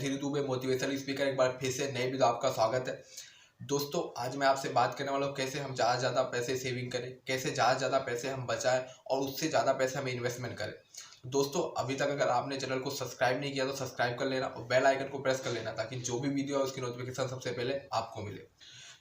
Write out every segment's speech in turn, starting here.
धीरे Dubey motivational speaker एक बार फिर से नए वीडियो आपका स्वागत है। दोस्तों आज मैं आपसे बात करने वाला हूँ कैसे हम ज़्यादा से ज़्यादा पैसे सेविंग करें, कैसे ज़्यादा से ज़्यादा पैसे हम बचाएं और उससे ज़्यादा पैसे हम इन्वेस्टमेंट करें। दोस्तों अभी तक अगर आपने चैनल को सब्सक्राइब नहीं किया तो सब्सक्राइब कर लेना और बेल आइकन को प्रेस कर लेना ताकि जो भी वीडियो है उसकी नोटिफिकेशन सबसे पहले आपको मिले।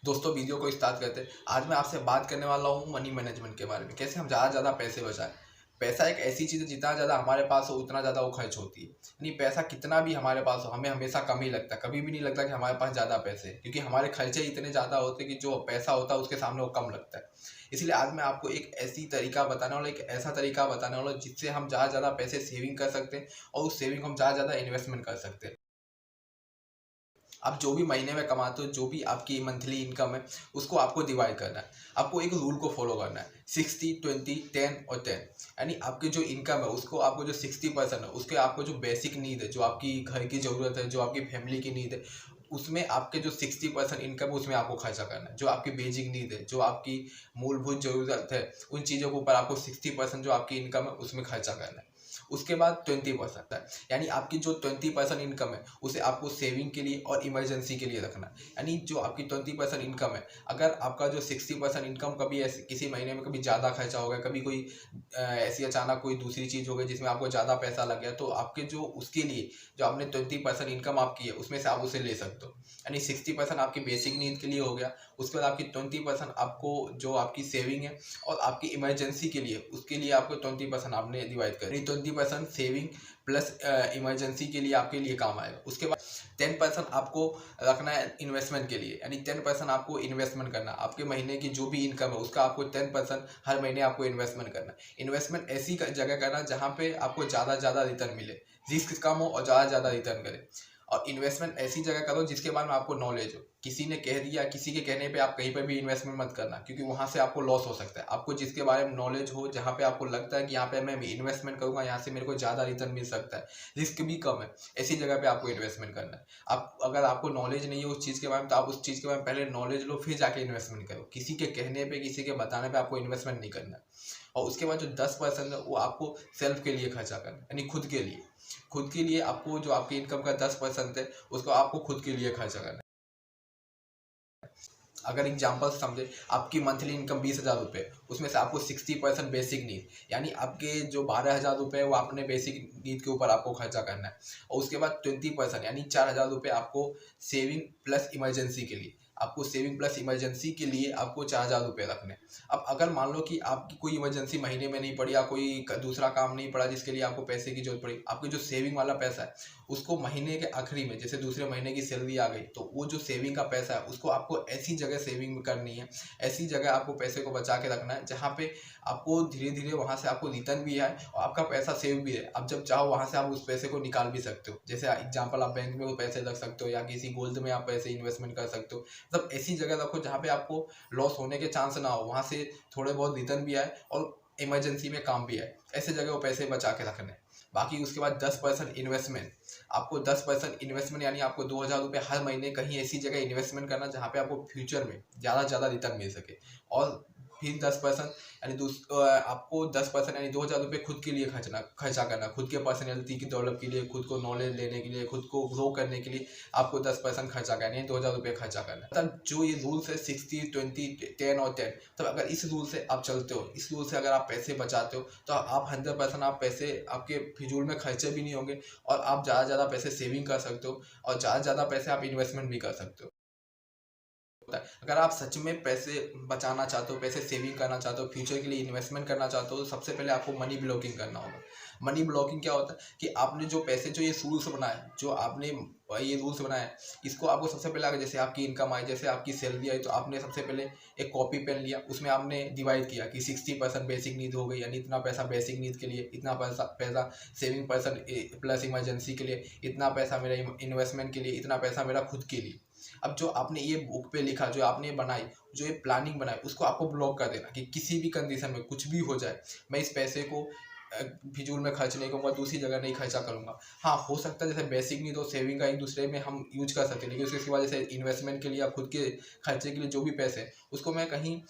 दोस्तों वीडियो को स्टार्ट करते हैं। आज मैं आपसे बात करने वाला हूँ मनी मैनेजमेंट के बारे में, कैसे हम ज़्यादा से ज़्यादा पैसे बचाएं। पैसा एक ऐसी चीज़ है जितना ज़्यादा हमारे पास हो उतना ज़्यादा वो खर्च होती है। यानी पैसा कितना भी हमारे पास हो हमें हमेशा कम ही लगता है, कभी भी नहीं लगता कि हमारे पास ज़्यादा पैसे हैं, क्योंकि हमारे खर्चे इतने ज़्यादा होते हैं कि जो पैसा होता है उसके सामने वो कम लगता है। इसलिए आज मैं आपको एक ऐसी तरीका बताने वाला, एक ऐसा तरीका बताने वाला जिससे हम ज़्यादा से ज़्यादा पैसे सेविंग कर सकते हैं और उस सेविंग को हम ज़्यादा से ज़्यादा इन्वेस्टमेंट कर सकते हैं। आप जो भी महीने में कमाते हो, जो भी आपकी मंथली इनकम है, उसको आपको डिवाइड करना है। आपको एक रूल को फॉलो करना है 60-20-10 और 10। यानी आपकी जो इनकम है उसको आपको जो 60% है उसके आपको जो बेसिक नीड है, जो आपकी घर की ज़रूरत है, जो आपकी फैमिली की नीड है, उसमें आपके जो 60% इनकम है उसमें आपको खर्चा करना है। जो आपकी बेसिक नीड है, जो आपकी मूलभूत ज़रूरत है, उन चीज़ों के ऊपर आपको 60% जो आपकी इनकम है उसमें खर्चा करना है। उसके बाद 20% है, यानी आपकी जो 20% इनकम है उसे आपको सेविंग के लिए और इमरजेंसी के लिए रखना है। यानी जो आपकी 20% इनकम है, अगर आपका जो 60% इनकम कभी ऐसे किसी महीने में कभी ज़्यादा खर्चा हो गया, कभी कोई ऐसी अचानक कोई दूसरी चीज़ हो गई जिसमें आपको ज़्यादा पैसा लग गया, तो आपके जो उसके लिए जो आपने 20% इनकम आपकी है उसमें से आप उसे ले सकते हो। यानी 60% आपकी बेसिक नीड के लिए हो गया, उसके बाद आपकी 20% आपको जो आपकी सेविंग है और आपकी इमरजेंसी के लिए, उसके लिए आपको 20% आपने डिवाइड कर 20% सेविंग प्लस इमरजेंसी के लिए आपके लिए काम आएगा। उसके बाद 10% आपको रखना है इन्वेस्टमेंट के लिए, यानी 10% आपको इन्वेस्टमेंट करना। आपके महीने की जो भी इनकम है उसका आपको 10% हर महीने आपको इन्वेस्टमेंट करना है। इन्वेस्टमेंट ऐसी जगह करना जहाँ पे आपको ज़्यादा से ज़्यादा रिटर्न मिले, रिस्क कम हो और ज़्यादा से ज़्यादा रिटर्न करे। और इन्वेस्टमेंट ऐसी जगह करो जिसके बारे में आपको नॉलेज हो। किसी ने कह दिया, किसी के कहने पे आप कहीं पर भी इन्वेस्टमेंट मत करना, क्योंकि वहाँ से आपको लॉस हो सकता है। आपको जिसके बारे में नॉलेज हो, जहाँ पे आपको लगता है कि यहाँ पे मैं इन्वेस्टमेंट करूँगा, यहाँ से मेरे को ज़्यादा रिटर्न मिल सकता है, रिस्क भी कम है, ऐसी जगह पे आपको इन्वेस्टमेंट करना है। आप अगर आपको नॉलेज नहीं है उस चीज़ के बारे में तो आप उस चीज़ के बारे में पहले नॉलेज लो, फिर जाके इन्वेस्टमेंट करो। किसी के कहने पे, किसी के बताने पे आपको इन्वेस्टमेंट नहीं करना है। और उसके बाद जो 10% है वो आपको सेल्फ के लिए खर्चा करना है, यानी खुद के लिए। खुद के लिए आपको जो आपकी इनकम का 10% है उसको आपको खुद के लिए खर्चा करना है। अगर एग्जाम्पल समझे, आपकी मंथली इनकम 20,000 रुपये, उसमें से आपको 60% बेसिक नीड, यानी आपके जो 12,000 रुपये वो आपने बेसिक नीड के ऊपर आपको खर्चा करना है। और उसके बाद 20% यानी 4,000 रुपये आपको सेविंग प्लस इमरजेंसी के लिए, आपको सेविंग प्लस इमरजेंसी के लिए आपको 4,000 रुपये रखने। अब अगर मान लो कि आपकी कोई इमरजेंसी महीने में नहीं पड़ी या कोई दूसरा काम नहीं पड़ा जिसके लिए आपको पैसे की जरूरत पड़ी, आपकी जो सेविंग वाला पैसा है उसको महीने के आखिरी में, जैसे दूसरे महीने की सैलरी आ गई, तो वो जो सेविंग का पैसा है उसको आपको ऐसी जगह सेविंग करनी है, ऐसी जगह आपको पैसे को बचा के रखना है जहाँ पे आपको धीरे धीरे वहाँ से आपको रिटर्न भी आए और आपका पैसा सेव भी है। अब जब चाहो वहाँ से आप उस पैसे को निकाल भी सकते हो। जैसे एग्जाम्पल, आप बैंक में वो पैसे रख सकते हो या किसी गोल्ड में आप पैसे इन्वेस्टमेंट कर सकते हो। मतलब ऐसी जगह रखो जहाँ पे आपको लॉस होने के चांस ना हो, वहाँ से थोड़े बहुत रिटर्न भी आए और इमरजेंसी में काम भी आए। ऐसे जगह वो पैसे बचा के रखने। बाकी उसके बाद 10% इन्वेस्टमेंट, आपको 10% इन्वेस्टमेंट यानी आपको 2,000 रुपये हर महीने कहीं ऐसी जगह इन्वेस्टमेंट करना जहाँ पे आपको फ्यूचर में ज़्यादा से ज़्यादा रिटर्न मिल सके। और फिर 10% यानी आपको 10% यानी 2,000 रुपये खुद के लिए खर्चा करना, खुद के पर्सनैलिटी की डेवलप के लिए, खुद को नॉलेज लेने के लिए, खुद को ग्रो करने के लिए आपको 10% खर्चा करना है, 2,000 रुपये खर्चा करना है। मतलब जो ये रूल्स है 60-20-10 और 10, तो अगर इस रूल से आप चलते हो, इस रूल से अगर आप पैसे बचाते हो तो आप 100% आप पैसे आपके फिजूल में खर्चे भी नहीं होंगे और आप ज़्यादा से ज़्यादा पैसे सेविंग कर सकते हो और ज़्यादा से ज़्यादा पैसे आप इन्वेस्टमेंट भी कर सकते हो। अगर आप सच में पैसे बचाना चाहते हो, पैसे सेविंग करना चाहते हो, फ्यूचर के लिए इन्वेस्टमेंट करना चाहते हो, तो सबसे पहले आपको मनी ब्लॉकिंग करना होगा। मनी ब्लॉकिंग क्या होता है कि आपने जो पैसे, जो ये रूल्स बनाए, जो आपने ये रूल्स बनाए, इसको आपको सबसे पहले, अगर जैसे आपकी इनकम आई, जैसे आपकी सैलरी आई, तो आपने सबसे पहले एक कॉपी पेन लिया, उसमें आपने डिवाइड किया कि 60% बेसिक नीड हो गई, यानी इतना पैसा बेसिक नीड के लिए, इतना पैसा सेविंग पर्सन प्लस इमरजेंसी के लिए, इतना पैसा मेरा इन्वेस्टमेंट के लिए, इतना पैसा मेरा खुद के लिए। अब जो आपने ये बुक पे लिखा, जो आपने बनाई, जो ये प्लानिंग बनाई, उसको आपको ब्लॉक कर देना कि किसी भी कंडीशन में कुछ भी हो जाए, मैं इस पैसे को फिजूल में खर्च नहीं करूँगा, दूसरी जगह नहीं खर्चा करूँगा। हाँ, हो सकता है जैसे बेसिक नीड और सेविंग का एक दूसरे में हम यूज कर सकते हैं, लेकिन उसके बाद जैसे इन्वेस्टमेंट के लिए या खुद के खर्चे के लिए जो भी पैसे हैं उसको मैं कहीं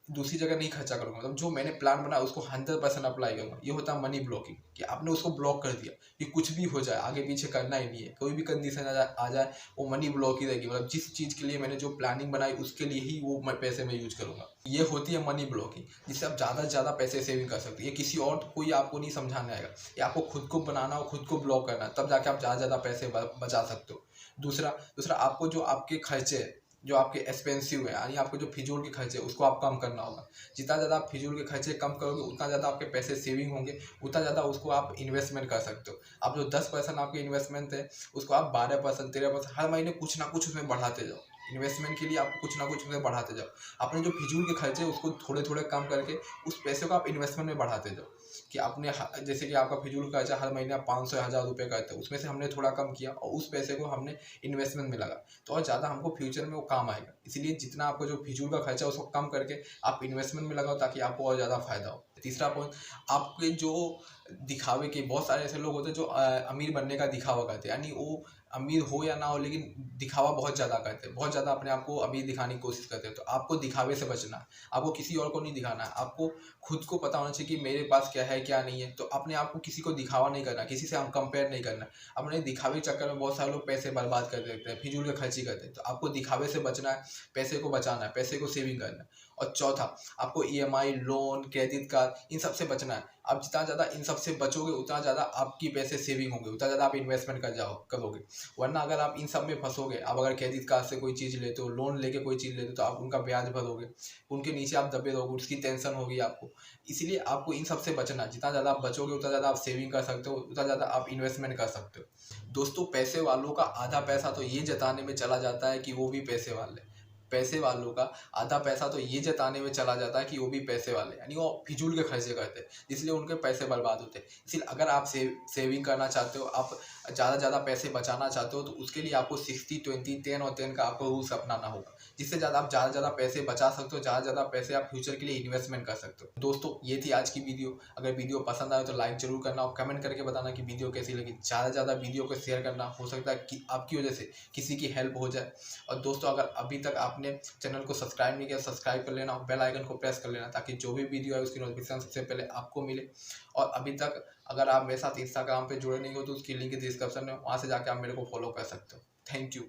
दूसरी जगह नहीं खर्चा करूंगा, मतलब जो मैंने प्लान बनाया उसको 100% अप्लाई करूंगा। ये होता है मनी ब्लॉकिंग, कि आपने उसको ब्लॉक कर दिया कि कुछ भी हो जाए आगे पीछे करना ही नहीं है, कोई भी कंडीशन आ जाए वो मनी ब्लॉक ही रहेगी। मतलब जिस चीज़ के लिए मैंने जो प्लानिंग बनाई उसके लिए ही वो पैसे में यूज करूंगा। ये होती है मनी ब्लॉकिंग, जिससे आप ज़्यादा से ज़्यादा पैसे सेविंग कर सकते हो। ये किसी और कोई आपको नहीं समझाने आएगा, ये आपको खुद को बनाना और खुद को ब्लॉक करना है, तब जाके आप ज़्यादा से ज़्यादा पैसे बचा सकते हो। दूसरा दूसरा आपको जो आपके खर्चे हैं, जो आपके एक्सपेंसिव है, यानी आपको जो फिजूल के खर्चे उसको आप कम करना होगा। जितना ज़्यादा आप फिजूल के खर्चे कम करोगे उतना ज़्यादा आपके पैसे सेविंग होंगे, उतना ज़्यादा उसको आप इन्वेस्टमेंट कर सकते हो। आप जो 10% आपके इन्वेस्टमेंट है उसको आप 12% 13% हर महीने कुछ ना कुछ उसमें बढ़ाते जाओ। इन्वेस्टमेंट के लिए आपको कुछ ना कुछ उसमें बढ़ाते जाओ। अपने जो फिजूल के खर्चे उसको थोड़े थोड़े कम करके उस पैसे को आप इन्वेस्टमेंट में बढ़ाते जाओ। कि आपने जैसे कि आपका फिजूल खर्चा हर महीने आप 500 या 1000 रुपये करते हो, उसमें से हमने थोड़ा कम किया और उस पैसे को हमने इन्वेस्टमेंट में लगा, तो और ज़्यादा हमको फ्यूचर में वो काम आएगा। इसीलिए जितना आपका जो फिजूल का खर्चा है उसको कम करके आप इन्वेस्टमेंट में लगाओ, ताकि आपको और ज़्यादा फायदा हो। तीसरा पॉइंट, आपके जो दिखावे के बहुत सारे ऐसे लोग होते हैं जो अमीर बनने का दिखावा करते हैं, यानी वो अमीर हो या ना हो लेकिन दिखावा बहुत ज़्यादा करते हैं, बहुत ज़्यादा अपने आप को अमीर दिखाने की कोशिश करते हैं। तो आपको दिखावे से बचना है, आपको किसी और को नहीं दिखाना है, आपको खुद को पता होना चाहिए कि मेरे पास क्या है क्या नहीं है। तो अपने आप को किसी को दिखावा नहीं करना, किसी से हम कंपेयर नहीं करना। अपने दिखावे के चक्कर में बहुत सारे लोग पैसे बर्बाद कर देते हैं, फिजूल के खर्ची करते हैं। तो आपको दिखावे से बचना है, पैसे को बचाना है, पैसे को सेविंग करना है। और चौथा, आपको ईएमआई, लोन, क्रेडिट कार्ड इन सब से बचना है। आप जितना ज़्यादा इन सब से बचोगे उतना ज़्यादा आपकी पैसे सेविंग होंगे, उतना ज़्यादा आप इन्वेस्टमेंट करोगे। वरना अगर आप इन सब में फंसोगे, आप अगर क्रेडिट कार्ड से कोई चीज़ लेते हो, लोन लेके कोई चीज़ लेते हो, तो आप उनका ब्याज भरोगे, उनके नीचे आप दबे रहोगे, उसकी टेंशन होगी आपको। इसीलिए आपको इन सब से बचना। जितना ज़्यादा आप बचोगे उतना ज़्यादा आप सेविंग कर सकते हो, उतना ज़्यादा आप इन्वेस्टमेंट कर सकते हो। दोस्तों, पैसे वालों का आधा पैसा तो ये जताने में चला जाता है कि वो भी पैसे वाले। पैसे वालों का आधा पैसा तो ये जताने में चला जाता है कि वो भी पैसे वाले, यानी वो फिजूल के खर्चे करते हैं, इसलिए उनके पैसे बर्बाद होते हैं। इसलिए अगर आप सेविंग करना चाहते हो, आप ज़्यादा ज़्यादा पैसे बचाना चाहते हो, तो उसके लिए आपको 60-20 10 और 10 का आपको रूल्स अपनाना होगा, जिससे ज़्यादा ज़्यादा पैसे बचा सकते हो, ज़्यादा पैसे आप फ्यूचर के लिए इन्वेस्टमेंट कर सकते हो। दोस्तों, ये थी आज की वीडियो। अगर वीडियो पसंद आए तो लाइक जरूर करना और कमेंट करके बताना कि वीडियो कैसी लगी। ज़्यादा वीडियो को शेयर करना, हो सकता है कि आपकी वजह से किसी की हेल्प हो जाए। और दोस्तों, अगर अभी तक आपने चैनल को सब्सक्राइब नहीं किया, सब्सक्राइब कर लेना और बेल आइकन को प्रेस कर लेना, ताकि जो भी वीडियो है उसकी नोटिफिकेशन सबसे पहले आपको मिले। और अभी तक अगर आप मेरे साथ इंस्टाग्राम पे जुड़े नहीं हो तो उसकी लिंक डिस्क्रिप्शन में, वहाँ से जाके आप मेरे को फॉलो कर सकते हो। Thank you.